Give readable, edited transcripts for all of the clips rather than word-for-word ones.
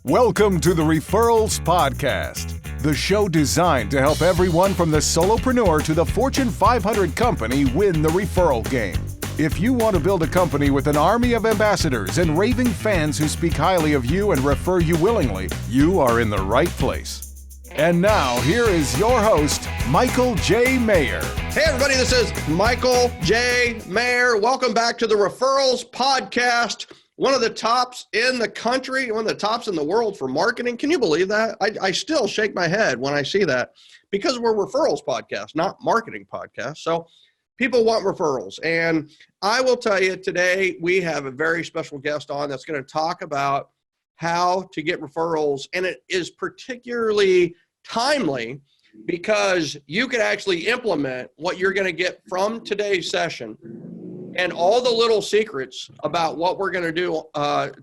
Welcome to the Referrals Podcast, the show designed to help everyone from the solopreneur to the Fortune 500 company win the referral game. If you want to build a company with an army of ambassadors and raving fans who speak highly of you and refer you willingly, you are in the right place. And now, here is your host, Michael J. Maher. Hey, everybody, this is Michael J. Maher. Welcome back to the Referrals Podcast. One of the tops in the country, one of the tops in the world for marketing. Can you believe that? I still shake my head when I see that because we're a referrals podcast, not marketing podcast. So people want referrals. And I will tell you today, we have a very special guest on that's going to talk about how to get referrals. And it is particularly timely because you can actually implement what you're going to get from today's session and all the little secrets about what we're going to do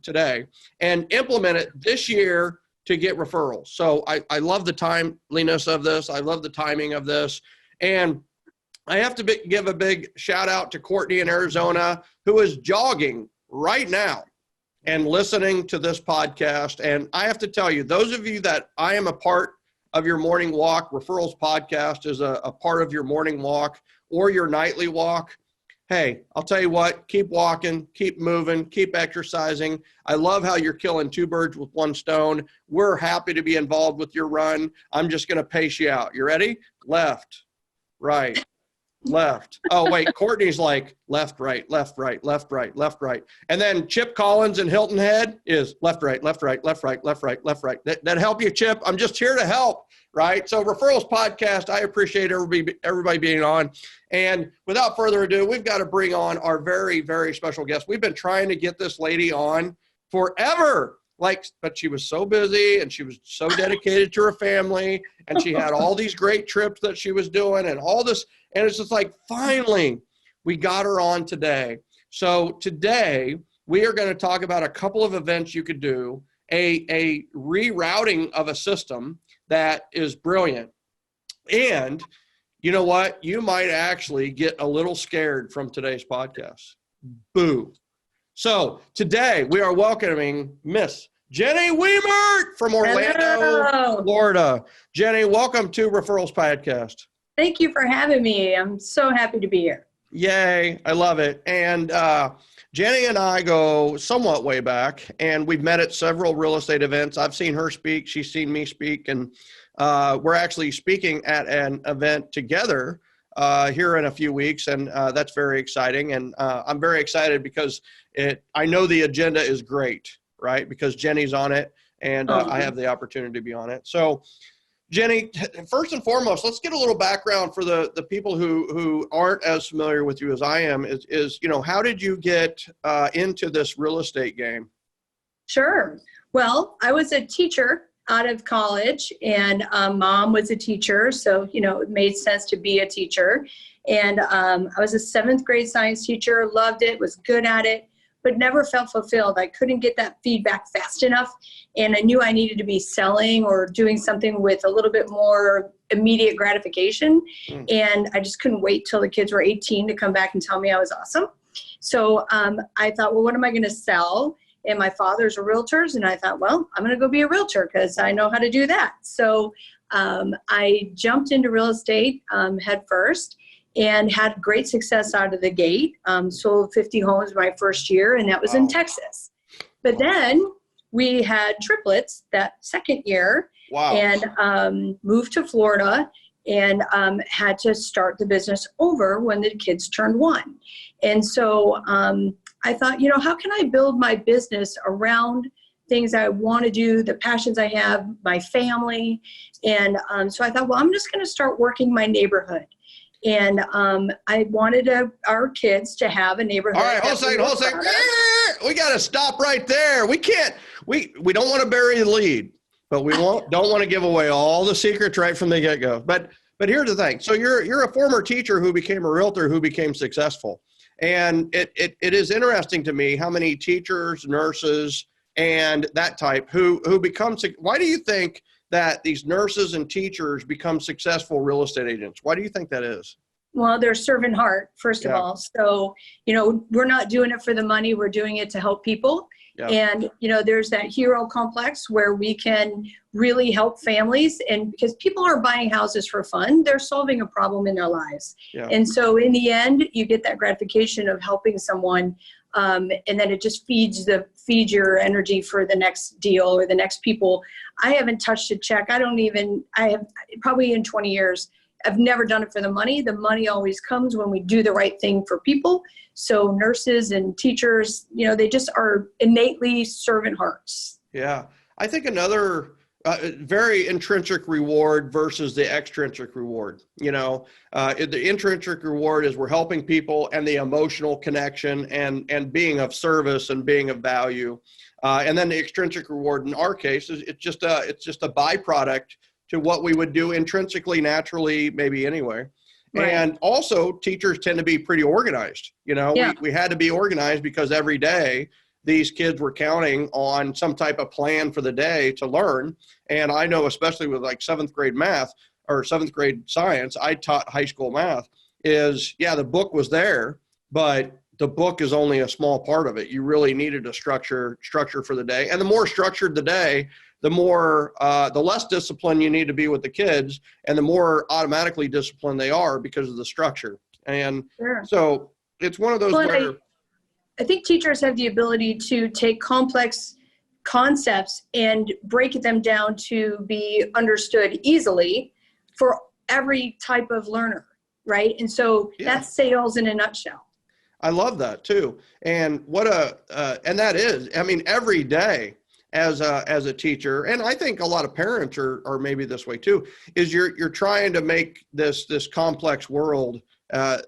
today and implement it this year to get referrals. So I love the timeliness of this. I love the timing of this. And I have to give a big shout out to Courtney in Arizona, who is jogging right now and listening to this podcast. And I have to tell you, those of you that I am a part of your morning walk, Referrals Podcast is a part of your morning walk or your nightly walk. Hey, I'll tell you what, keep walking, keep moving, keep exercising. I love how you're killing two birds with one stone. We're happy to be involved with your run. I'm just going to pace you out. You ready? Left, right, left. Oh, wait, Courtney's like left, right, left, right, left, right, left, right. And then Chip Collins in Hilton Head is left, right, left, right, left, right, left, right, left, right. That help you, Chip? I'm just here to help, right? So Referrals Podcast, I appreciate everybody being on. And without further ado, we've got to bring on our very, very special guest. We've been trying to get this lady on forever. But she was so busy and she was so dedicated to her family and she had all these great trips that she was doing and all this. And it's just like, finally, we got her on today. So today we are going to talk about a couple of events you could do, a rerouting of a system that is brilliant. And you know what? You might actually get a little scared from today's podcast. Boo. So today we are welcoming Miss Jenny Wemert from Orlando, Florida. Jenny, welcome to Referrals Podcast. Thank you for having me. I'm so happy to be here. Yay. I love it. And Jenny and I go somewhat way back, and we've met at several real estate events. I've seen her speak. She's seen me speak. And we're actually speaking at an event together here in a few weeks. And that's very exciting. And I'm very excited because I know the agenda is great, right? Because Jenny's on it and I have the opportunity to be on it. So Jenny, first and foremost, let's get a little background for the people who aren't as familiar with you as I am is how did you get into this real estate game? Sure. Well, I was a teacher out of college and mom was a teacher. So, it made sense to be a teacher. And I was a 7th grade science teacher, loved it, was good at it, but never felt fulfilled. I couldn't get that feedback fast enough. And I knew I needed to be selling or doing something with a little bit more immediate gratification. And I just couldn't wait till the kids were 18 to come back and tell me I was awesome. So I thought, well, what am I going to sell? And my father's a realtor. And I thought, well, I'm going to go be a realtor because I know how to do that. So I jumped into real estate head first. And had great success out of the gate. Sold 50 homes my first year, and that was in Texas. But then we had triplets that second year. Wow. And moved to Florida and had to start the business over when the kids turned 1. And so I thought, how can I build my business around things I want to do, the passions I have, my family. And so I thought, well, I'm just going to start working my neighborhood. And I wanted our kids to have a neighborhood. All right, hold a second. We got to stop right there. We can't, we don't want to bury the lead, but we don't want to give away all the secrets right from the get-go. But here's the thing. So you're a former teacher who became a realtor who became successful. And it is interesting to me how many teachers, nurses, and that type who become, why do you think that these nurses and teachers become successful real estate agents? Why do you think that is? Well, they're servant heart, first of all. So, we're not doing it for the money. We're doing it to help people. Yeah. And, there's that hero complex where we can really help families. And because people aren't buying houses for fun, they're solving a problem in their lives. Yeah. And so in the end, you get that gratification of helping someone. And then it just feeds your energy for the next deal or the next people. I haven't touched a check. I have probably in 20 years, I've never done it for the money. The money always comes when we do the right thing for people. So nurses and teachers, they just are innately servant hearts. Yeah. I think another very intrinsic reward versus the extrinsic reward. The intrinsic reward is we're helping people and the emotional connection and being of service and being of value. And then the extrinsic reward in our case is it's just a byproduct to what we would do intrinsically, naturally, maybe anyway. Right. And also teachers tend to be pretty organized. We had to be organized because every day these kids were counting on some type of plan for the day to learn. And I know, especially with like 7th grade math or 7th grade science, I taught high school math the book was there, but the book is only a small part of it. You really needed a structure for the day. And the more structured the day, the less disciplined you need to be with the kids, and the more automatically disciplined they are because of the structure. And sure. So it's one of those where I think teachers have the ability to take complex concepts and break them down to be understood easily for every type of learner, right? And so that's sales in a nutshell. I love that too. And and that is, every day as a teacher, and I think a lot of parents are maybe this way too, is you're trying to make this complex world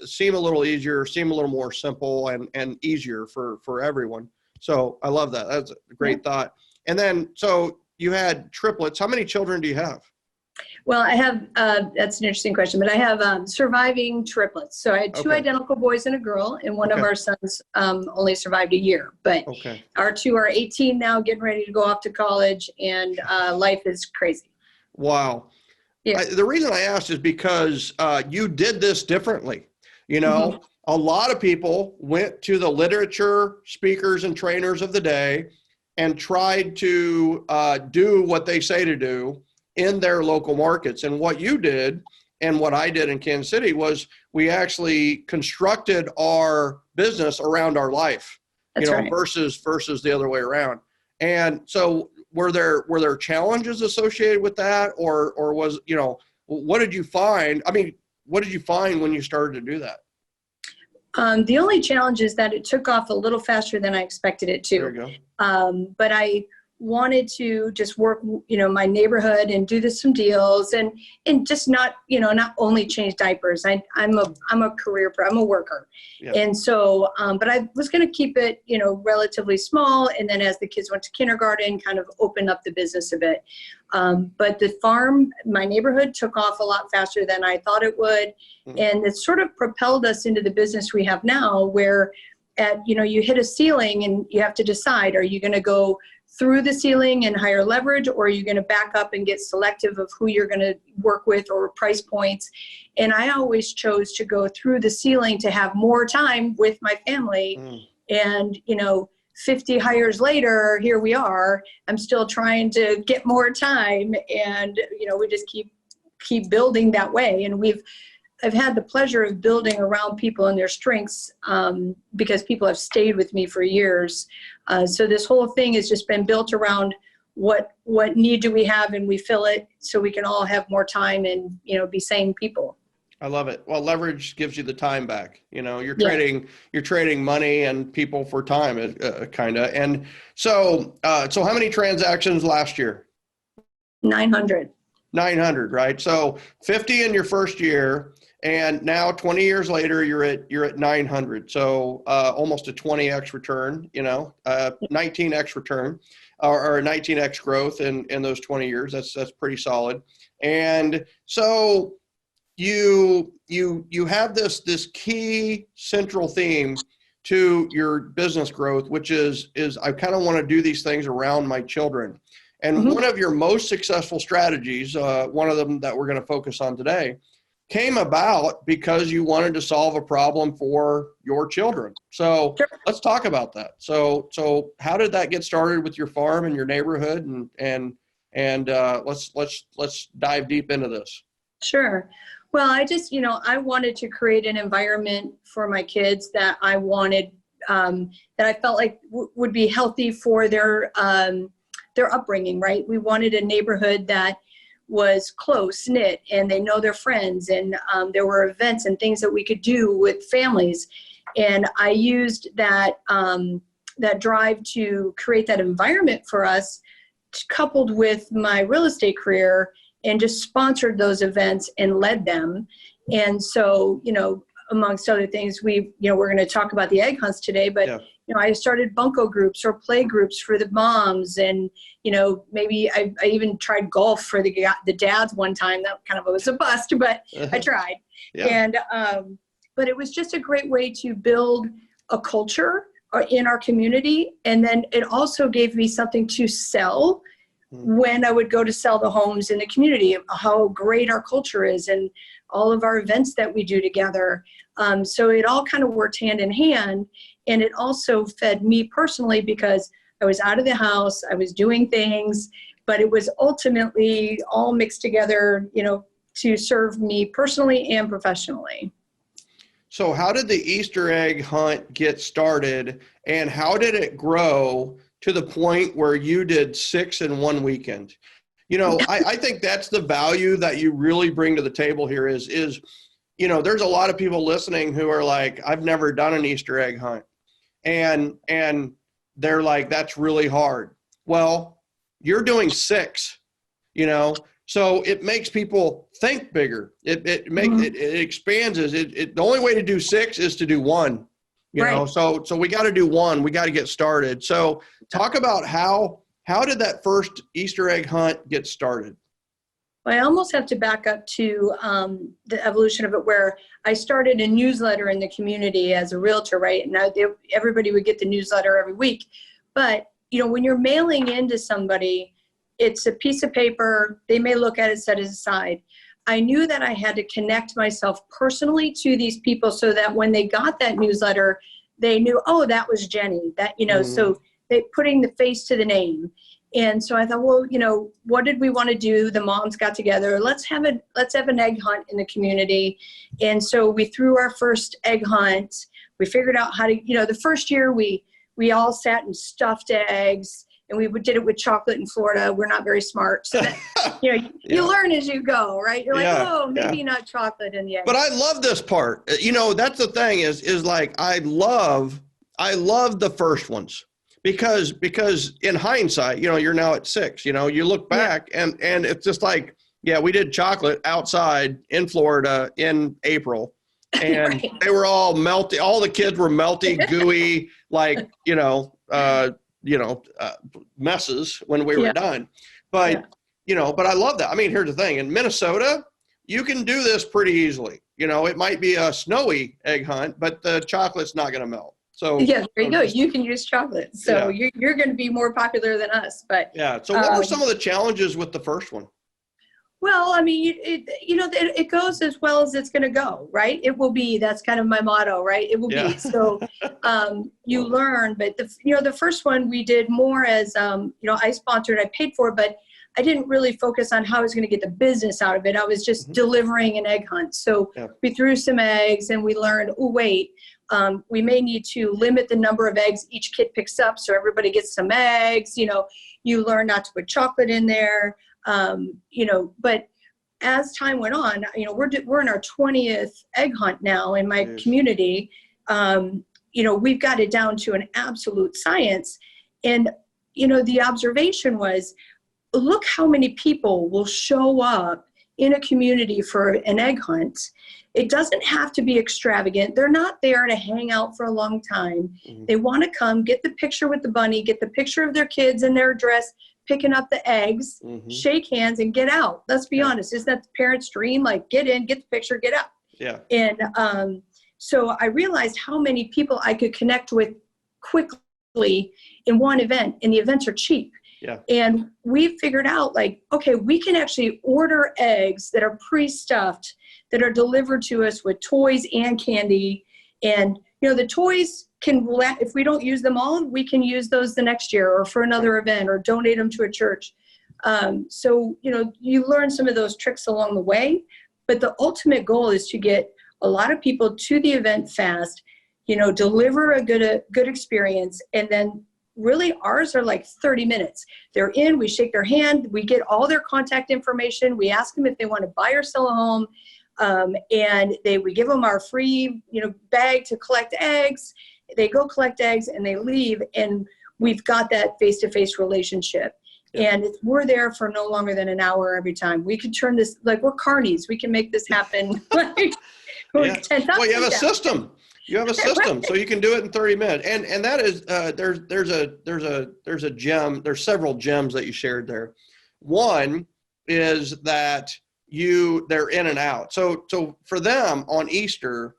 seem a little easier, seem a little more simple and easier for everyone. So I love that. That's a great thought. And then, so you had triplets. How many children do you have? Well, I have, that's an interesting question, but I have surviving triplets. So I had two identical boys and a girl, and one of our sons only survived a year. But our two are 18 now, getting ready to go off to college, and life is crazy. Wow. Yeah. The reason I asked is because you did this differently. A lot of people went to the literature speakers and trainers of the day and tried to do what they say to do in their local markets. And what you did and what I did in Kansas City was we actually constructed our business around our life, versus the other way around. And so were there challenges associated with that, or was, what did you find? What did you find when you started to do that? The only challenge is that it took off a little faster than I expected it to. There you go. But I wanted to just work, my neighborhood and do some deals and just not only change diapers. I'm a career I'm a worker. Yep. And so, but I was going to keep it, relatively small. And then as the kids went to kindergarten, kind of open up the business a bit. But the farm, my neighborhood took off a lot faster than I thought it would. Mm-hmm. And it sort of propelled us into the business we have now where you hit a ceiling and you have to decide, are you going to go through the ceiling and higher leverage, or are you going to back up and get selective of who you're going to work with or price points? And I always chose to go through the ceiling to have more time with my family. And, 50 hires later, here we are. I'm still trying to get more time, and, we just keep building that way. And I've had the pleasure of building around people and their strengths because people have stayed with me for years. So this whole thing has just been built around what need do we have, and we fill it so we can all have more time and, be sane people. I love it. Well, leverage gives you the time back. You're trading money and people for time, kind of. And so how many transactions last year? 900. 900, right? So 50 in your first year. And now 20 years later, you're at 900. So almost a 20x return, 19x return or 19x growth in those 20 years. That's pretty solid. And so you have this key central theme to your business growth, which is I kind of want to do these things around my children. And one of your most successful strategies, one of them that we're going to focus on today, came about because you wanted to solve a problem for your children. So Sure. let's talk about that. So how did that get started with your farm and your neighborhood? And let's dive deep into this. Sure. Well, I just, I wanted to create an environment for my kids that I wanted, that I felt like would be healthy for their upbringing, right? We wanted a neighborhood that was close knit and they know their friends, and there were events and things that we could do with families. And I used that drive to create that environment for us, coupled with my real estate career, and just sponsored those events and led them. And so, amongst other things, we're going to talk about the egg hunts today, but Yeah. I started bunco groups or play groups for the moms, and maybe I even tried golf for the dads one time. That kind of was a bust, but I tried. Yeah. And but it was just a great way to build a culture in our community, and then it also gave me something to sell when I would go to sell the homes in the community, how great our culture is and all of our events that we do together. So it all kind of worked hand in hand. And it also fed me personally because I was out of the house, I was doing things, but it was ultimately all mixed together, to serve me personally and professionally. So how did the Easter egg hunt get started, and how did it grow to the point where you did 6 in one weekend? I think that's the value that you really bring to the table here is, there's a lot of people listening who are like, I've never done an Easter egg hunt. And they're like, that's really hard. Well, you're doing 6, so it makes people think bigger. It expands it. The only way to do 6 is to do 1, Right. So we got to do 1. We got to get started. So talk about how did that first Easter egg hunt get started? Well, I almost have to back up to the evolution of it, where I started a newsletter in the community as a realtor, right? And everybody would get the newsletter every week. But, when you're mailing into somebody, it's a piece of paper. They may look at it, set it aside. I knew that I had to connect myself personally to these people so that when they got that newsletter, they knew, oh, that was Jenny. That, so they putting the face to the name. And so I thought, well, what did we want to do? The moms got together. Let's have an egg hunt in the community. And so we threw our first egg hunt. We figured out how to, the first year we all sat and stuffed eggs, and we did it with chocolate in Florida. We're not very smart. So that, you learn as you go, right? You're like, maybe not chocolate in the egg. But I love this part. That's the thing is like, I love the first ones. Because in hindsight, you're now at 6, you look back and it's just like, yeah, we did chocolate outside in Florida in April, and Right. They were all melty. All the kids were melty, gooey, like, messes when we were done. But, but I love that. I mean, here's the thing. In Minnesota, you can do this pretty easily. It might be a snowy egg hunt, but the chocolate's not going to melt. So yeah, there you go. You can use chocolate. So you're going to be more popular than us. But yeah. So what were some of the challenges with the first one? Well, I mean, it goes as well as it's going to go, right? It will be. That's kind of my motto, right? It will be. So you learn. But the first one we did more as I sponsored, I paid for it, but I didn't really focus on how I was going to get the business out of it. I was just delivering an egg hunt. So we threw some eggs, and we learned, oh, wait, we may need to limit the number of eggs each kid picks up so everybody gets some eggs. You learn not to put chocolate in there, but as time went on, we're in our 20th egg hunt now in my community. We've got it down to an absolute science. And, the observation was, look how many people will show up in a community for an egg hunt. It doesn't have to be extravagant. They're not there to hang out for a long time. Mm-hmm. They want to come, get the picture with the bunny, get the picture of their kids in their dress, picking up the eggs, shake hands, and get out. Let's be honest. Isn't that the parent's dream? Like, get in, get the picture, get out. Yeah. And so I realized how many people I could connect with quickly in one event, and the events are cheap. Yeah. And we figured out like, okay, we can actually order eggs that are pre-stuffed that are delivered to us with toys and candy. And, the toys if we don't use them all, we can use those the next year or for another event or donate them to a church. So, you learn some of those tricks along the way, but the ultimate goal is to get a lot of people to the event fast, deliver a good experience. And then really ours are like 30 minutes. They're in, we shake their hand, we get all their contact information. We ask them if they want to buy or sell a home. And we give them our free, bag to collect eggs. They go collect eggs and they leave, and we've got that face-to-face relationship. Yeah. And we're there for no longer than an hour every time. We could turn this, like we're carnies. We can make this happen. Well, you have a system. You have a system, right. So you can do it in 30 minutes. And that is, there's a gem. There's several gems that you shared there. One is that they're in and out. So for them on Easter,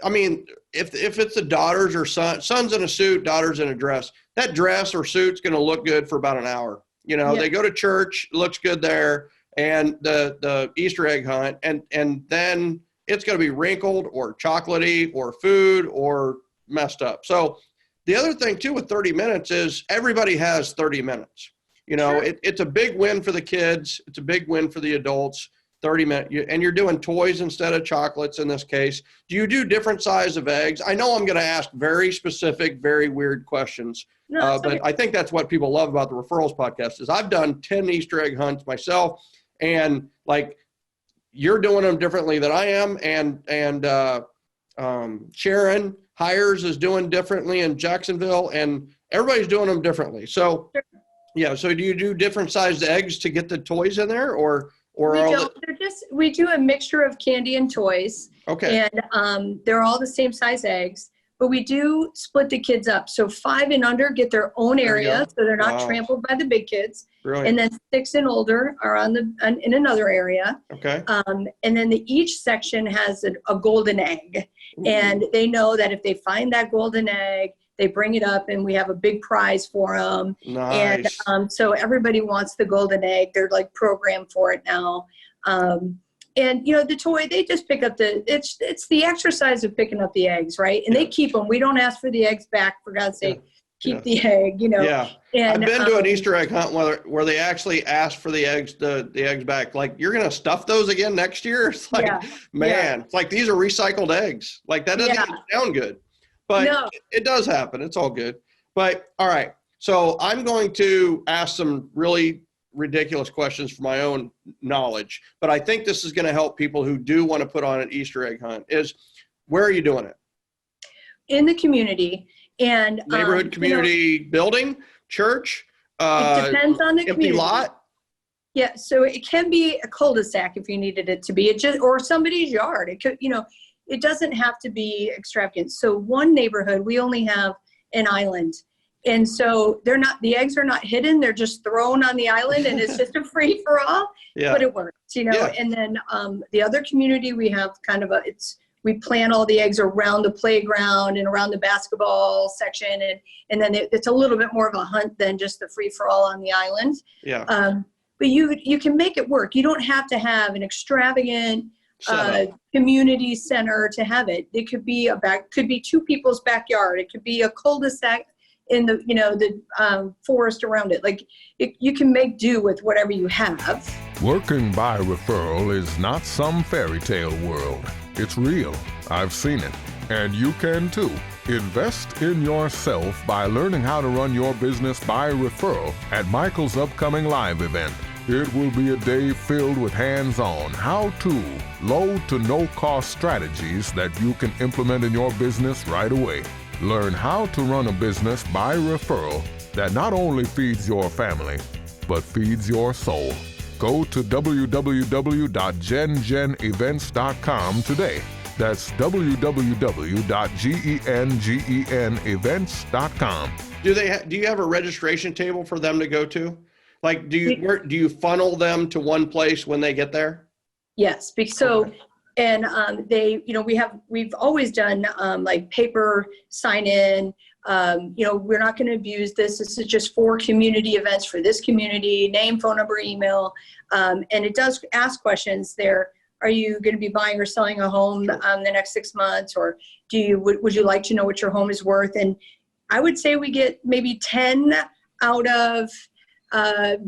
I mean, if it's the daughters or son's in a suit, daughters in a dress, that dress or suit's going to look good for about an hour. They go to church, looks good there, and the Easter egg hunt, and then it's going to be wrinkled or chocolatey or food or messed up. So the other thing too with 30 minutes is everybody has 30 minutes. Sure. It's a big win for the kids. It's a big win for the adults. 30 minutes, and you're doing toys instead of chocolates in this case. Do you do different size of eggs? I know I'm going to ask very specific, very weird questions, but I think that's what people love about the Referrals Podcast is I've done 10 Easter egg hunts myself, and like you're doing them differently than I am, and Sharon Hires is doing differently in Jacksonville, and everybody's doing them differently. So, yeah. So do you do different sized eggs to get the toys in there, or we do a mixture of candy and toys. Okay. And they're all the same size eggs, but we do split the kids up. So 5 and under get their own area, so they're not trampled by the big kids. Brilliant. And then 6 and older are in another area. Okay. And then each section has a golden egg. Ooh. And they know that if they find that golden egg, they bring it up and we have a big prize for them. Nice. And so everybody wants the golden egg. They're like programmed for it now. And the toy, they just pick up it's the exercise of picking up the eggs, right? And they keep them. We don't ask for the eggs back, for God's sake. Keep the egg, Yeah. And, I've been to an Easter egg hunt where they actually ask for the eggs back. Like, you're going to stuff those again next year? It's like, it's like, these are recycled eggs. Like, that doesn't even sound good. But it does happen. It's all good. But all right. So I'm going to ask some really ridiculous questions for my own knowledge, but I think this is going to help people who do want to put on an Easter egg hunt. Where are you doing it? In the community. And neighborhood community building, church, it depends on the empty community. Lot. Yeah. So it can be a cul-de-sac if you needed it to be, or somebody's yard. It could, it doesn't have to be extravagant. So one neighborhood, we only have an island. And so the eggs are not hidden. They're just thrown on the island and it's just a free for all, but it works, And then the other community, we have kind of we plant all the eggs around the playground and around the basketball section. And then it's a little bit more of a hunt than just the free for all on the island. Yeah. But you can make it work. You don't have to have an extravagant community center to have it. It could be could be 2 people's backyard. It could be a cul-de-sac in the forest around it. Like you can make do with whatever you have. Working by referral is not some fairy tale world. It's real. I've seen it. And you can too. Invest in yourself by learning how to run your business by referral at Michael's upcoming live event. It will be a day filled with hands-on, how-to, low to no-cost strategies that you can implement in your business right away. Learn how to run a business by referral that not only feeds your family, but feeds your soul. Go to www.gengenevents.com today. That's www.gengenevents.com. Do you have a registration table for them to go to? Like, do you funnel them to one place when they get there? Yes. And we've always done like paper sign in. We're not going to abuse this. This is just for community events for this community, name, phone number, email. And it does ask questions there. Are you going to be buying or selling a home the next 6 months? Or would you like to know what your home is worth? And I would say we get maybe 10 out of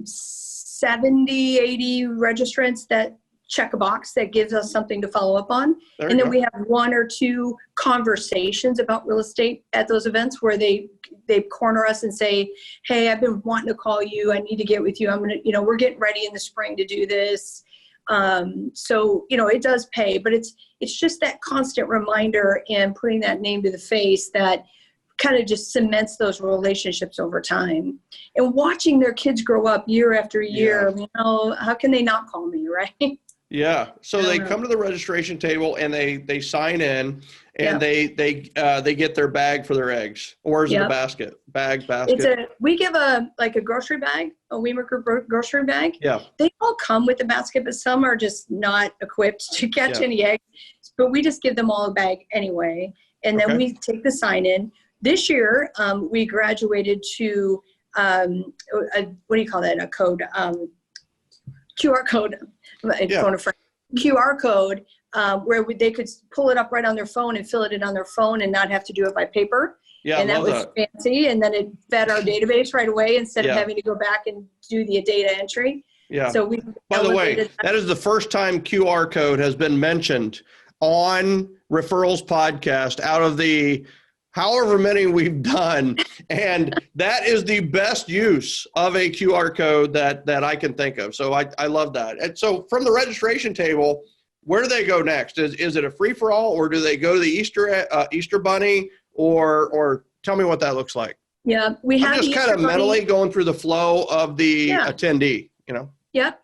70, 80 registrants that check a box that gives us something to follow up on. And then we have 1 or 2 conversations about real estate at those events where they corner us and say, hey, I've been wanting to call you. I need to get with you. We're getting ready in the spring to do this. So it does pay, but it's just that constant reminder and putting that name to the face that kind of just cements those relationships over time, and watching their kids grow up year after year. How can they not call me, right? Yeah. So they come to the registration table and they sign in, and they get their bag for their eggs, or is it a basket? Basket. We give a grocery bag, a Wemert grocery bag. Yeah. They all come with a basket, but some are just not equipped to catch any eggs. But we just give them all a bag anyway, and then we take the sign in. This year, we graduated to what do you call that? A code, QR code. QR code, where they could pull it up right on their phone and fill it in on their phone and not have to do it by paper. Yeah, and that was fancy. And then it fed our database right away instead of having to go back and do the data entry. Yeah. So by the way, that is the first time QR code has been mentioned on Referrals Podcast out of the however many we've done. And that is the best use of a QR code that I can think of. So I love that. And so from the registration table, where do they go next? Is it a free for all, or do they go to the Easter Bunny, or tell me what that looks like? Yeah, we have I'm just kind of mentally going through the flow of the attendee, Yep.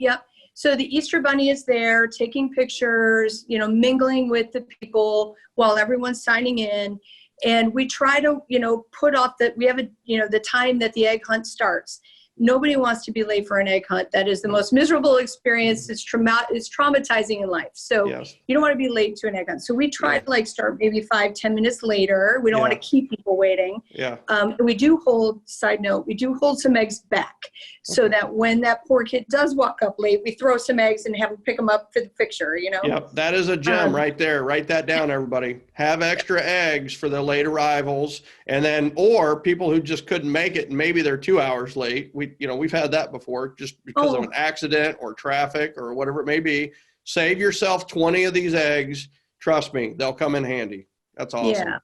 So the Easter Bunny is there taking pictures, mingling with the people while everyone's signing in. And we try to, put off that we have the time that the egg hunt starts. Nobody wants to be late for an egg hunt. That is the most miserable experience. It's traumatizing in life. So you don't want to be late to an egg hunt. So we try to start maybe 5-10 minutes later. We don't want to keep people waiting. Yeah. And we do hold some eggs back so that when that poor kid does walk up late, we throw some eggs and have them pick them up for the picture, Yep. That is a gem right there. Write that down, everybody. Have extra eggs for the late arrivals, and then, or people who just couldn't make it and maybe they're 2 hours late. We've had that before just because of an accident or traffic or whatever it may be. Save yourself 20 of these eggs. Trust me, they'll come in handy. That's awesome. Yeah.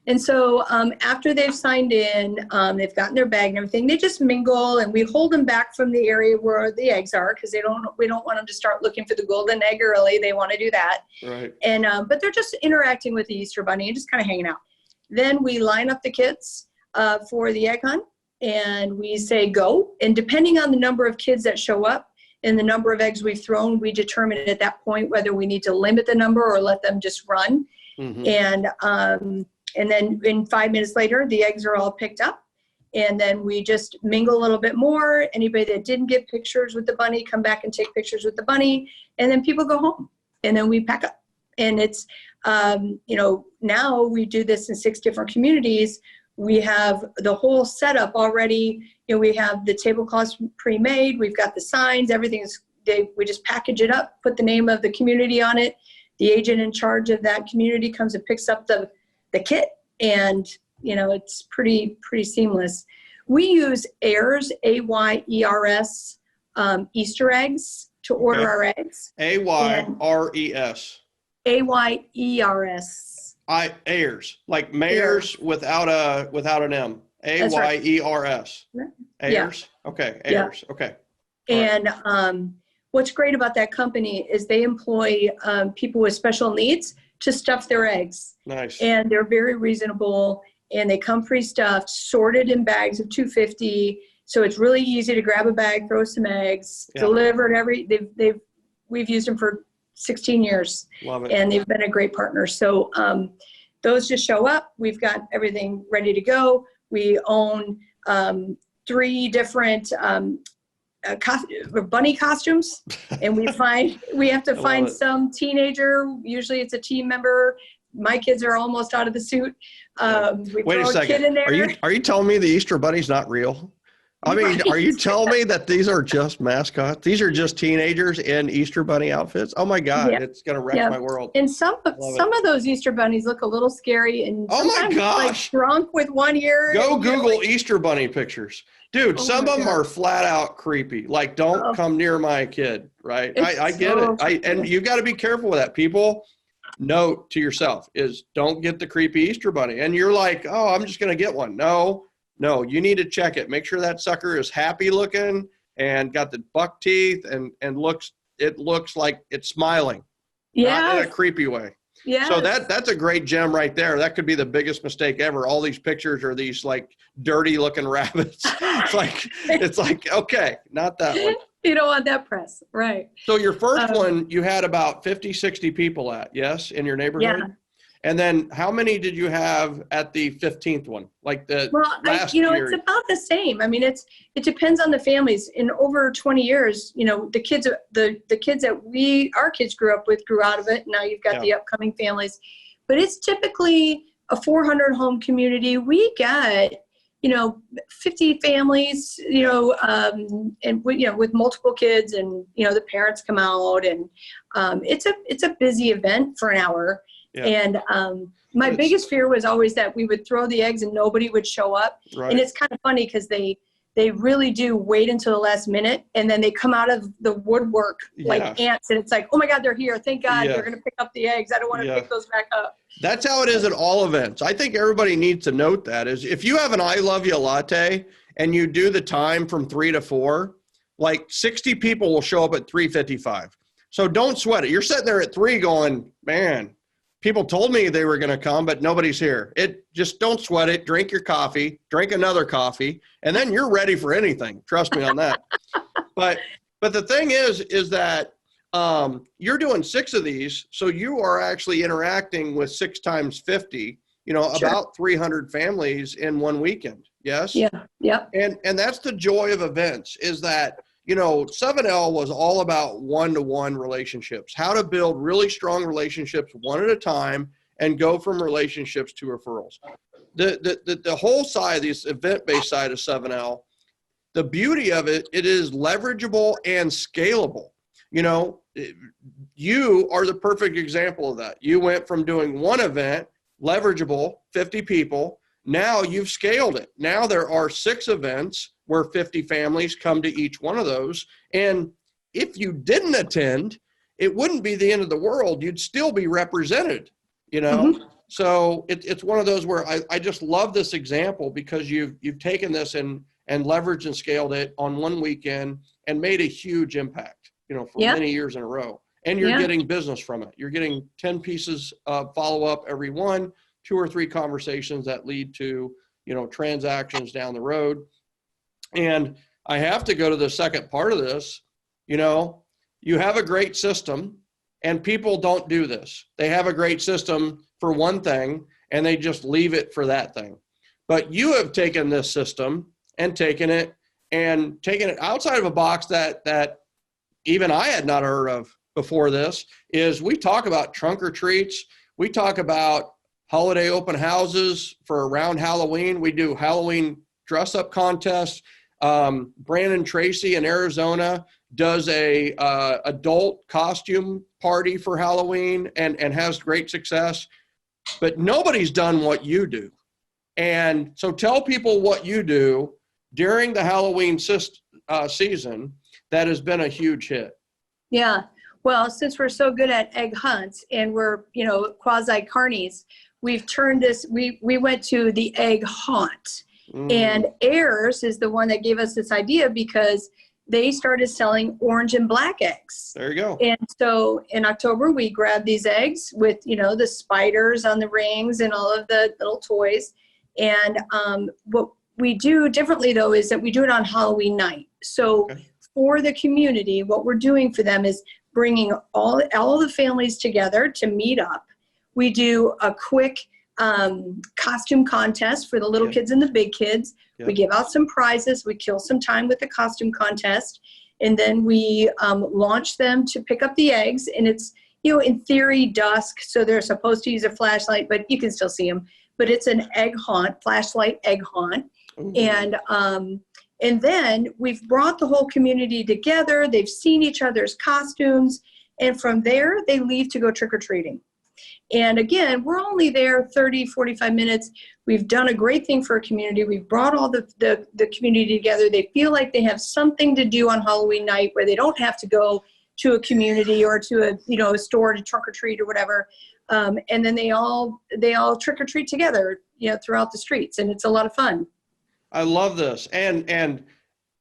And so after they've signed in, they've gotten their bag and everything, they just mingle, and we hold them back from the area where the eggs are because we don't want them to start looking for the golden egg early. They want to do that. Right. And but they're just interacting with the Easter Bunny and just kind of hanging out. Then we line up the kits for the egg hunt. And we say go, and depending on the number of kids that show up and the number of eggs we've thrown, we determine at that point whether we need to limit the number or let them just run. Mm-hmm. And then in 5 minutes later, the eggs are all picked up, and then we just mingle a little bit more. Anybody that didn't get pictures with the bunny, come back and take pictures with the bunny, and then people go home, and then we pack up. And it's now we do this in 6 different communities. We have the whole setup already. We have the tablecloths pre-made. We've got the signs. We just package it up, put the name of the community on it. The agent in charge of that community comes and picks up the kit, and it's pretty seamless. We use AYERS, AYERS, Easter eggs to order our eggs. AYRES. AYERS. AYERS, like Maher's without an M. AYERS. AYERS. Okay. AYERS. Okay. And what's great about that company is they employ people with special needs to stuff their eggs. Nice. And they're very reasonable, and they come pre-stuffed, sorted in bags of 250. So it's really easy to grab a bag, throw some eggs, delivered we've used them for 16 years. Love it. And they've been a great partner. So those just show up. We've got everything ready to go. We own 3 different bunny costumes, and we have to find some teenager, usually it's a team member, my kids are almost out of the suit. We Wait a throw second. kid in there. Are you telling me the Easter Bunny's not real? I mean, Right. are you telling me that these are just mascots? These are just teenagers in Easter Bunny outfits? Oh my God, Yeah. it's going to wreck my world. And some of those Easter bunnies look a little scary, and Oh my sometimes, gosh. like drunk with one ear. Go and, Google Easter Bunny pictures. Dude, Oh some my of them God. are flat out creepy. Like, don't come near my kid, right? I get so it. And you got to be careful with that. People, note to yourself is don't get the creepy Easter Bunny. And you're like, oh, I'm just going to get one. No, you need to check it. Make sure that sucker is happy looking and got the buck teeth and it looks like it's smiling. Not in a creepy way. Yeah. So that's a great gem right there. That could be the biggest mistake ever. All these pictures are these like dirty looking rabbits. It's like, okay, not that one. You don't want that press. Right. So your first one, you had about 50, 60 people at, yes, in your neighborhood? Yeah. And then how many did you have at the 15th one? Like the last year? It's about the same. I mean, it depends on the families. In over 20 years, the kids that our kids grew up with grew out of it. Now you've got the upcoming families, but it's typically a 400 home community. We got, 50 families, and with multiple kids, and, the parents come out, and it's a busy event for an hour. Yeah. And my biggest fear was always that we would throw the eggs and nobody would show up. Right. And it's kind of funny because they really do wait until the last minute, and then they come out of the woodwork like ants, and it's like, oh my God, they're here. Thank God they're going to pick up the eggs. I don't want to pick those back up. That's how it is at all events. I think everybody needs to note that is if you have an I love you latte and you do the time from 3 to 4, like 60 people will show up at 3:55. So don't sweat it. You're sitting there at 3 going, man, people told me they were going to come, but nobody's here. Just don't sweat it. Drink your coffee, drink another coffee, and then you're ready for anything. Trust me on that. But the thing is that you're doing 6 of these, so you are actually interacting with 6 times 50, about 300 families in one weekend. Yes? Yeah. Yep. And that's the joy of events is that 7L was all about one-to-one relationships, how to build really strong relationships one at a time and go from relationships to referrals. The whole side, this event-based side of 7L, the beauty of it is leverageable and scalable. You are the perfect example of that. You went from doing one event, leverageable, 50 people. Now you've scaled it. Now there are 6 events where 50 families come to each one of those. And if you didn't attend, it wouldn't be the end of the world. You'd still be represented, Mm-hmm. So it's one of those where I just love this example because you've taken this and leveraged and scaled it on one weekend and made a huge impact, for many years in a row. And you're getting business from it. You're getting 10 pieces of follow-up every one, 2 or 3 conversations that lead to, transactions down the road. And I have to go to the second part of this. You have a great system and people don't do this. They have a great system for one thing and they just leave it for that thing. But you have taken this system and taken it outside of a box that even I had not heard of before this is we talk about trunk or treats. We talk about holiday open houses for around Halloween. We do Halloween dress up contests. Brandon Tracy in Arizona does a adult costume party for Halloween and has great success, but nobody's done what you do. And so tell people what you do during the Halloween season that has been a huge hit. Yeah. Well, since we're so good at egg hunts and we're, quasi carnies, we've turned this, we went to the egg haunt. And Ayers is the one that gave us this idea because they started selling orange and black eggs. There you go. And so in October, we grabbed these eggs with, the spiders on the rings and all of the little toys. And what we do differently, though, is that we do it on Halloween night. So for the community, what we're doing for them is bringing all the families together to meet up. We do a quick costume contest for the little kids and the big kids. We give out some prizes. We kill some time with the costume contest. And then we launch them to pick up the eggs. And in theory, dusk, so they're supposed to use a flashlight, but you can still see them. But it's an egg haunt, flashlight egg haunt. Ooh. And then we've brought the whole community together. They've seen each other's costumes. And from there, they leave to go trick-or-treating. And again, we're only there 30, 45 minutes. We've done a great thing for a community. We've brought all the community together. They feel like they have something to do on Halloween night where they don't have to go to a community or to a store to trick or treat or whatever. And then they all trick or treat together, throughout the streets. And it's a lot of fun. I love this. And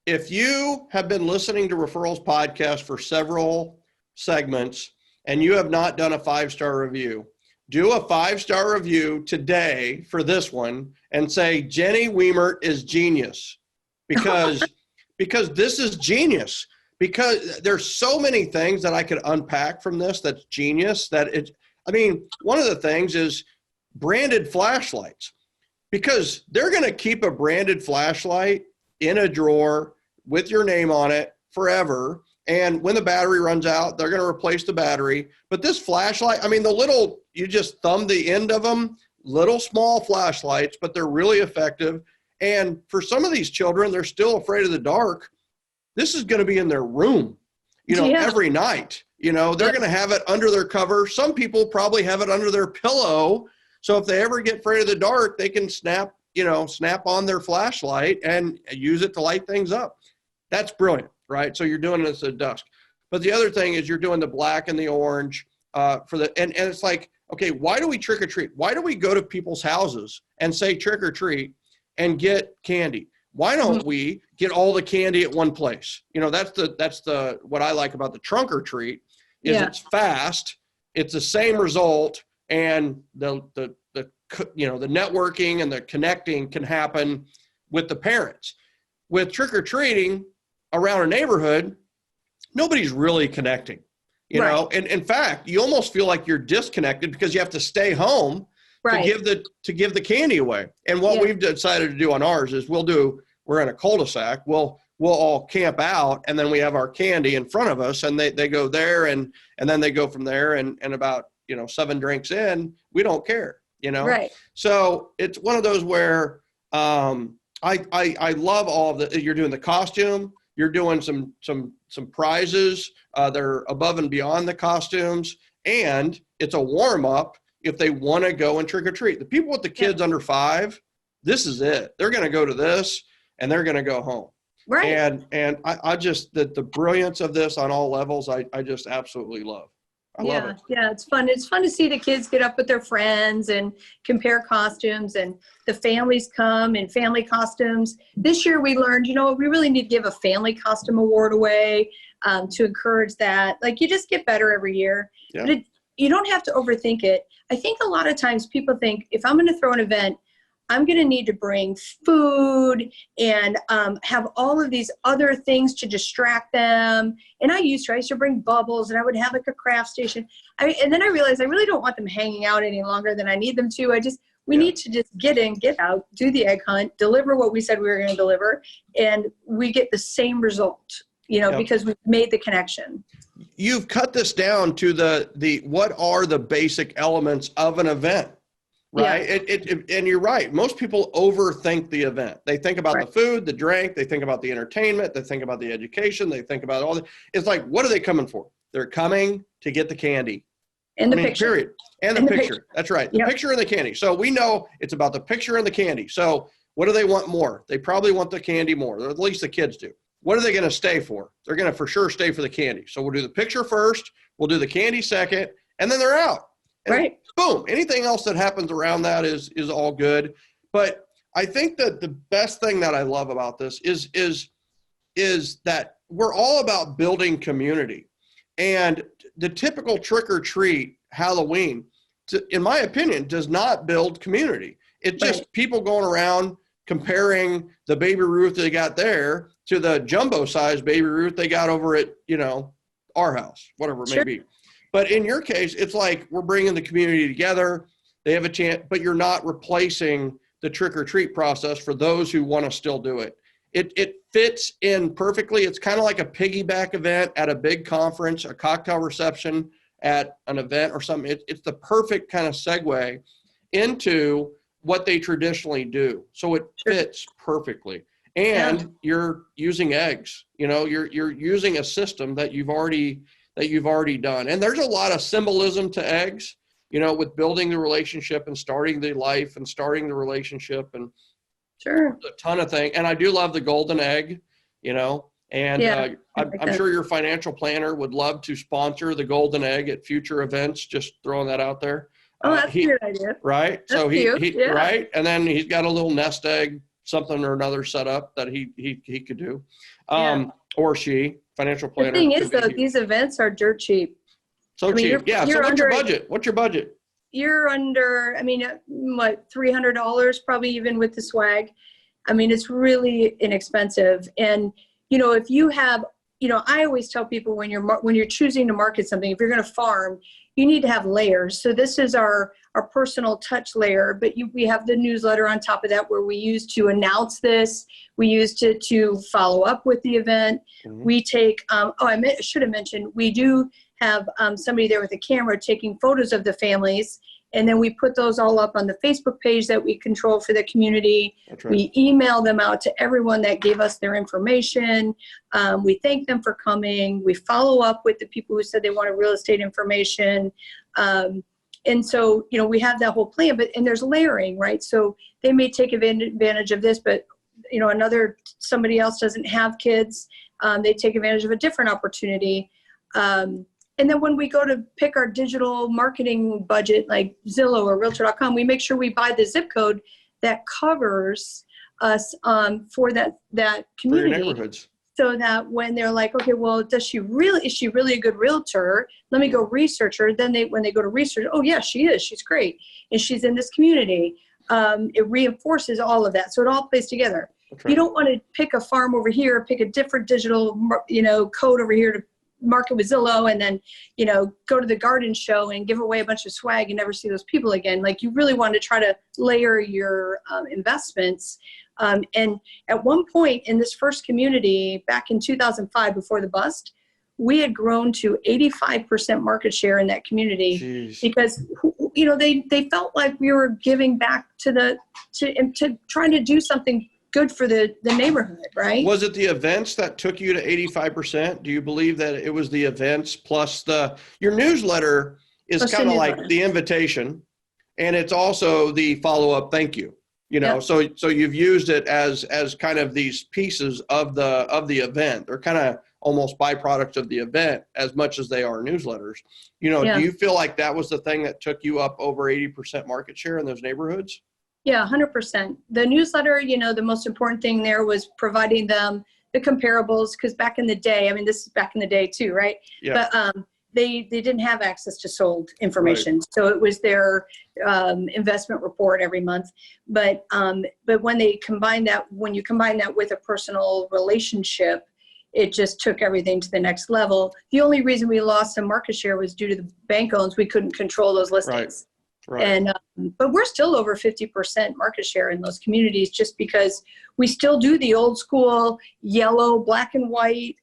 if you have been listening to Referrals Podcast for several segments and you have not done a 5-star review, do a 5-star review today for this one and say, Jenny Wemert is genius, because this is genius, because there's so many things that I could unpack from this. That's genius. One of the things is branded flashlights, because they're going to keep a branded flashlight in a drawer with your name on it forever. And when the battery runs out, they're going to replace the battery. But this flashlight, you just thumb the end of them, little small flashlights, but they're really effective. And for some of these children, they're still afraid of the dark. This is going to be in their room, every night. They're going to have it under their cover. Some people probably have it under their pillow. So if they ever get afraid of the dark, they can snap on their flashlight and use it to light things up. That's brilliant. Right. So you're doing this at dusk. But the other thing is you're doing the black and the orange and it's like, okay, why do we trick or treat? Why do we go to people's houses and say trick or treat and get candy? Why don't we get all the candy at one place? That's the what I like about the trunk or treat is It's fast, it's the same result, and the networking and the connecting can happen with the parents. With trick or treating around a neighborhood, nobody's really connecting, and in fact, you almost feel like you're disconnected because you have to stay home to give the candy away. And what we've decided to do on ours is we're in a cul-de-sac. We'll all camp out, and then we have our candy in front of us, and they go there, and then they go from there, and about 7 drinks in, we don't care, Right. So it's one of those where I love all of the. You're doing the costume. You're doing some prizes. They're above and beyond the costumes, and it's a warm up if they want to go and trick or treat. The people with the kids under 5, this is it. They're going to go to this, and they're going to go home. Right. And I just the brilliance of this on all levels. I just absolutely love. I love it. Yeah, it's fun. It's fun to see the kids get up with their friends and compare costumes, and the families come in family costumes. This year we learned, we really need to give a family costume award away to encourage that. Like, you just get better every year. Yeah. But you don't have to overthink it. I think a lot of times people think, if I'm going to throw an event, I'm going to need to bring food and have all of these other things to distract them. And I used to bring bubbles, and I would have like a craft station. And then I realized I really don't want them hanging out any longer than I need them to. We need to just get in, get out, do the egg hunt, deliver what we said we were going to deliver, and we get the same result, because we've made the connection. You've cut this down to the what are the basic elements of an event. Right. Yeah. And you're right. Most people overthink the event. They think about the food, the drink, they think about the entertainment, they think about the education, they think about all that. It's like, what are they coming for? They're coming to get the candy. And the picture. Period. And the picture. That's right. The picture and the candy. So we know it's about the picture and the candy. So what do they want more? They probably want the candy more, or at least the kids do. What are they going to stay for? They're going to for sure stay for the candy. So we'll do the picture first, we'll do the candy second, and then they're out. And boom. Anything else that happens around that is all good. But I think that the best thing that I love about this is that we're all about building community. And the typical trick or treat Halloween, in my opinion, does not build community. It's just people going around comparing the Baby Ruth they got there to the jumbo size Baby Ruth they got over at, our house, whatever it may be. But in your case, it's like we're bringing the community together. They have a chance, but you're not replacing the trick or treat process for those who want to still do it. It fits in perfectly. It's kind of like a piggyback event at a big conference, a cocktail reception at an event or something, it's the perfect kind of segue into what they traditionally do. So it fits perfectly. And you're using eggs, you're using a system that you've already done. And there's a lot of symbolism to eggs, with building the relationship and starting the life and starting the relationship, and a ton of things. And I do love the golden egg, and I'm sure your financial planner would love to sponsor the golden egg at future events. Just throwing that out there. Oh, that's a good idea. Right. That's so cute. Right. And then he's got a little nest egg, something or another set up that he could do. Or she, financial planner. The thing is though, these events are dirt cheap. So cheap. So what's your budget? What's your budget? You're under, what, $300 probably, even with the swag. It's really inexpensive. And, if you have, I always tell people when you're choosing to market something, if you're going to farm, you need to have layers. So this is our personal touch layer, but we have the newsletter on top of that where we use to announce this. We used it to follow up with the event. Mm-hmm. We take, I should have mentioned, we do have somebody there with a camera taking photos of the families. And then we put those all up on the Facebook page that we control for the community. That's right. We email them out to everyone that gave us their information. We thank them for coming. We follow up with the people who said they wanted real estate information. And so, we have that whole plan, and there's layering, right? So they may take advantage of this, but, somebody else doesn't have kids. They take advantage of a different opportunity. And then when we go to pick our digital marketing budget, like Zillow or Realtor.com, we make sure we buy the zip code that covers us for that community. For your neighborhoods. So that when they're like, okay, well, is she really a good realtor? Let me go research her. Then when they go to research, oh yeah, she is. She's great. And she's in this community. It reinforces all of that. So it all plays together. Right. You don't want to pick a farm over here, pick a different digital, code over here to market with Zillow, and then, go to the garden show and give away a bunch of swag and never see those people again. Like, you really want to try to layer your investments. And at one point in this first community back in 2005, before the bust, we had grown to 85% market share in that community. Jeez. Because, they felt like we were giving back to trying to do something good for the neighborhood, right? Was it the events that took you to 85%? Do you believe that it was the events plus your newsletter is kind of like the invitation, and it's also the follow-up thank you, Yep. So you've used it as kind of these pieces of the event. They're kind of almost byproducts of the event as much as they are newsletters. Do you feel like that was the thing that took you up over 80% market share in those neighborhoods? Yeah, 100%. The newsletter, the most important thing there was providing them the comparables, because back in the day, this is back in the day too, right? Yeah. But they didn't have access to sold information. Right. So it was their investment report every month. But when you combine that with a personal relationship, it just took everything to the next level. The only reason we lost some market share was due to the bank owns. We couldn't control those listings. Right. And but we're still over 50% market share in those communities, just because we still do the old school yellow, black and white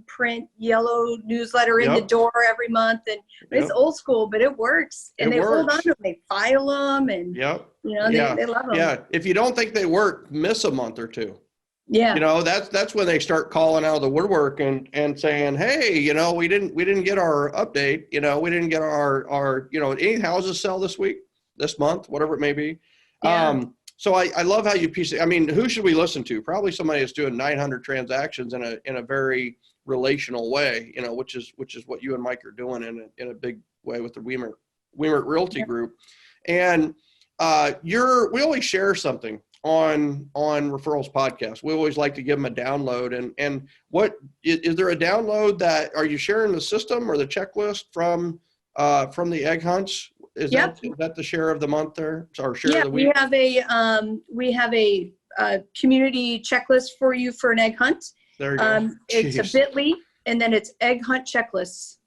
print yellow newsletter in the door every month, and it's old school, but it works. And they hold on to them, they file them, and they love them. Yeah, if you don't think they work, miss a month or two. Yeah, that's when they start calling out of the woodwork and saying, hey, we didn't get our update, we didn't get our any houses sell this month, whatever it may be. Yeah. So I love how you piece it. Who should we listen to? Probably somebody that's doing 900 transactions in a very relational way, which is what you and Mike are doing in a big way with the Wemert Realty Group. And we always share something on Referrals Podcast. We always like to give them a download. And what is there a download that are you sharing the system or the checklist from the egg hunts? Is that the share of the month there? Or share of the week? We have a community checklist for you for an egg hunt. There you go. It's a bit.ly, and then it's egg hunt checklists.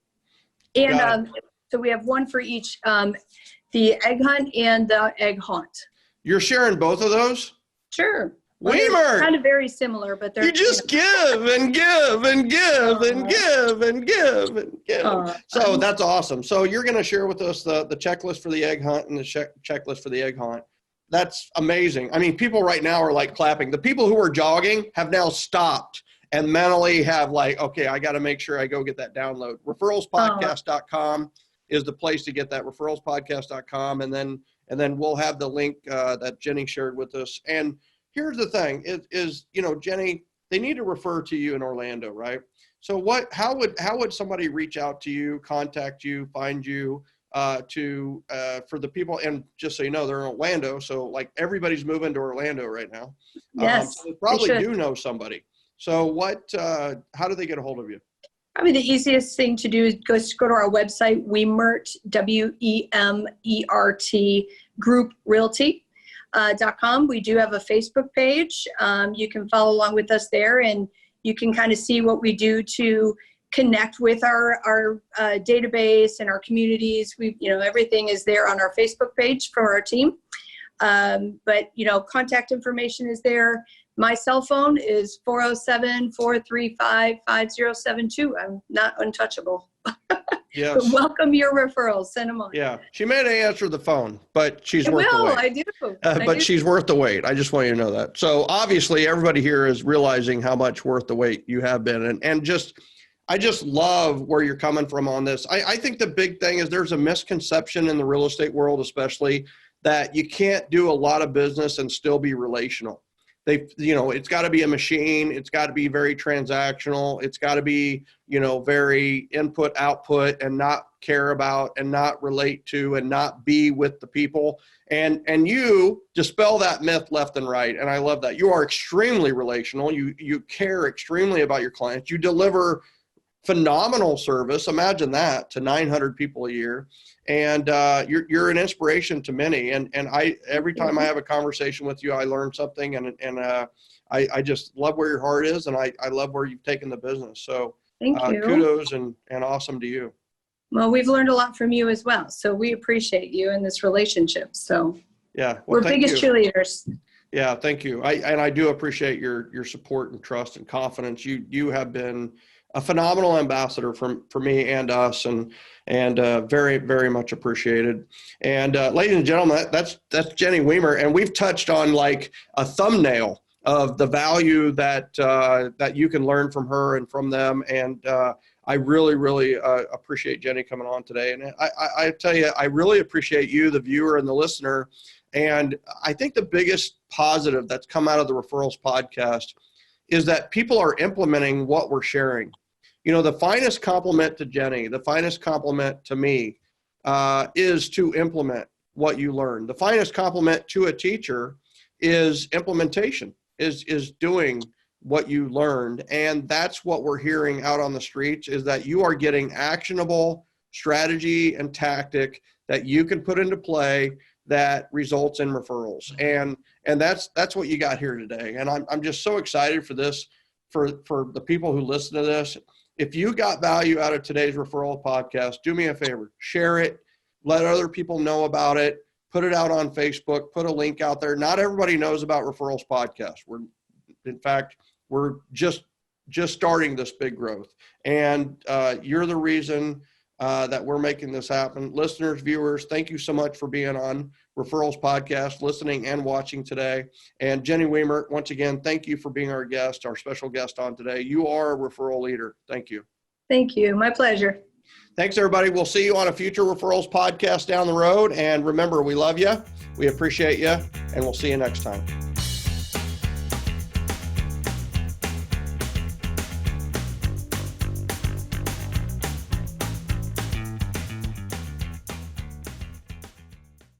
And so we have one for each, the egg hunt and the egg haunt. You're sharing both of those? Sure. Wemert. Kind of very similar, but they're you just give and give and give and give and give and give. So that's awesome. So you're going to share with us the checklist for the egg hunt and the checklist for the egg hunt. That's amazing. I mean, people right now are like clapping. The people who are jogging have now stopped and mentally have like, okay, I got to make sure I go get that download. Referralspodcast.com is the place to get that, referralspodcast.com. And then we'll have the link that Jenny shared with us. And here's the thing is, Jenny, they need to refer to you in Orlando, right? So how would somebody reach out to you, contact you, find you for the people? And just so you know, they're in Orlando. So like everybody's moving to Orlando right now. Yes, so they probably do know somebody. So how do they get a hold of you? Probably the easiest thing to do is go to our website, Wemert, WEMERT, Group Realty.com. We do have a Facebook page. You can follow along with us there, and you can kind of see what we do to connect with our database and our communities. Everything is there on our Facebook page for our team. But contact information is there. My cell phone is 407-435-5072. I'm not untouchable. Yes. But welcome your referrals. Send them on. Yeah. She may not answer the phone, but she's worth the wait. I do. She's worth the wait. I just want you to know that. So obviously everybody here is realizing how much worth the wait you have been. I just love where you're coming from on this. I think the big thing is there's a misconception in the real estate world, especially, that you can't do a lot of business and still be relational. It's got to be a machine. It's got to be very transactional. It's got to be, very input, output, and not care about and not relate to and not be with the people. And you dispel that myth left and right. And I love that. You are extremely relational. You care extremely about your clients. You deliver phenomenal service. Imagine that, to 900 people a year. And you're an inspiration to many. And every time I have a conversation with you, I learn something, and I just love where your heart is, and I love where you've taken the business. So thank you. Kudos and awesome to you. Well, we've learned a lot from you as well. So we appreciate you in this relationship. So yeah, we're biggest cheerleaders. Yeah, thank you. I do appreciate your support and trust and confidence. You have been a phenomenal ambassador for me and us, and very, very much appreciated. And ladies and gentlemen, that's Jenny Wemert, and we've touched on like a thumbnail of the value that you can learn from her and from them. And I really, really appreciate Jenny coming on today. And I tell you, I really appreciate you, the viewer and the listener. And I think the biggest positive that's come out of the Referrals Podcast is that people are implementing what we're sharing. The finest compliment to Jenny, the finest compliment to me is to implement what you learn. The finest compliment to a teacher is implementation, is doing what you learned. And that's what we're hearing out on the streets, is that you are getting actionable strategy and tactic that you can put into play that results in referrals. And that's what you got here today. And I'm just so excited for this, for the people who listen to this. If you got value out of today's Referral Podcast, do me a favor, share it, let other people know about it, put it out on Facebook, put a link out there. Not everybody knows about Referrals Podcast. We're just starting this big growth. And you're the reason that we're making this happen. Listeners, viewers, thank you so much for being on Referrals Podcast, listening and watching today. And Jenny Wemert, once again, thank you for being our guest, our special guest on today. You are a referral leader. Thank you. Thank you. My pleasure. Thanks, everybody. We'll see you on a future Referrals Podcast down the road. And remember, we love you, we appreciate you, and we'll see you next time.